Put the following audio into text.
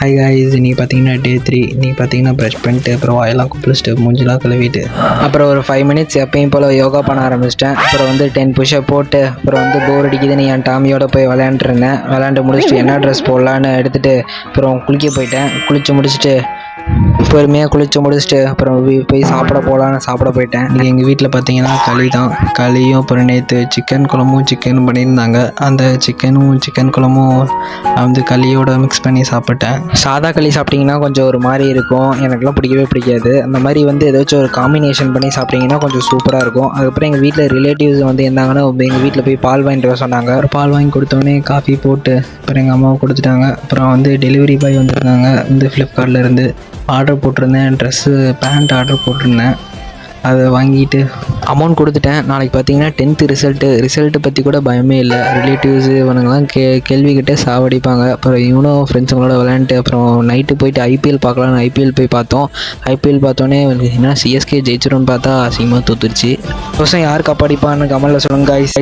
Hi guys, இன்றைக்கி பார்த்தீங்கன்னா டே 3. இன்றைக்கி பார்த்தீங்கன்னா ப்ரஷ் பண்ணிட்டு அப்புறம் வாயெல்லாம் குளிச்சுட்டு மூஞ்சிலாம் கழுவிட்டு அப்புறம் ஒரு 5 மினிட்ஸ் எப்பயும் போல் யோகா பண்ண ஆரம்பிச்சிட்டேன். அப்புறம் வந்து 10 புஷ்அப் போட்டு அப்புறம் வந்து போர் அடிக்குதுன்னு என் டாமியோட போய் விளையாண்டுருந்தேன். விளையாண்டு முடிச்சுட்டு என்ன ட்ரெஸ் போடலான்னு எடுத்துகிட்டு அப்புறம் குளிக்க போயிட்டேன். குளித்து முடிச்சுட்டு பொறுமையாக குளித்து முடிச்சுட்டு அப்புறம் போய் சாப்பிட போயிட்டேன். இன்றைக்கி எங்கள் வீட்டில் பார்த்தீங்கன்னா களியும் அப்புறம் நேற்று சிக்கன் குழம்பும் பண்ணியிருந்தாங்க. அந்த சிக்கன் குழம்பும் வந்து களியோட மிக்ஸ் பண்ணி சாப்பிட்டேன். சாதா களி சாப்பிட்டிங்கன்னா கொஞ்சம் ஒரு மாதிரி இருக்கும், எனக்குலாம் பிடிக்கவே பிடிக்காது. அந்த மாதிரி வந்து ஏதாச்சும் ஒரு காம்பினேஷன் பண்ணி சாப்பிட்டிங்கன்னா கொஞ்சம் சூப்பராக இருக்கும். அதுக்கப்புறம் எங்கள் வீட்டில் ரிலேட்டிவ்ஸ் வந்து இருந்தாங்கன்னா எங்கள் வீட்டில் போய் பால் வாங்கிட்டு வர சொன்னாங்க. பால் வாங்கி கொடுத்தோடனே காஃபி போட்டு அப்புறம் எங்கள் அம்மாவை கொடுத்துட்டாங்க. அப்புறம் வந்து டெலிவரி பாய் வந்திருந்தாங்க. வந்து ஃப்ளிப்கார்ட்டில் இருந்து ஆர்டர் போட்டிருந்தேன். பேண்ட் ஆர்டர் போட்டிருந்தேன். அதை வாங்கிட்டு அமௌண்ட் கொடுத்துட்டேன். நாளைக்கு பார்த்தீங்கன்னா 10th ரிசல்ட்டு பற்றி கூட பயமே இல்லை. ரிலேட்டிவ்ஸு இவனுங்கெல்லாம் கேள்விக்கிட்டே சாவடிப்பாங்க. அப்புறம் இவனும் ஃப்ரெண்ட்ஸுங்களோட விளையாண்டுட்டு அப்புறம் நைட்டு போயிட்டு ஐபிஎல் பார்க்கலான்னு ஐபிஎல் போய் பார்த்தோம். ஐபிஎல் பார்த்தோன்னே என்ன சிஎஸ்கே ஜெயிச்சிரும்னு பார்த்தா அசிங்கமாக தோத்துருச்சு. யார் கப்படிப்பான்னு கமெண்ட்டில் சொல்லுங்கள் காய்ஸ்.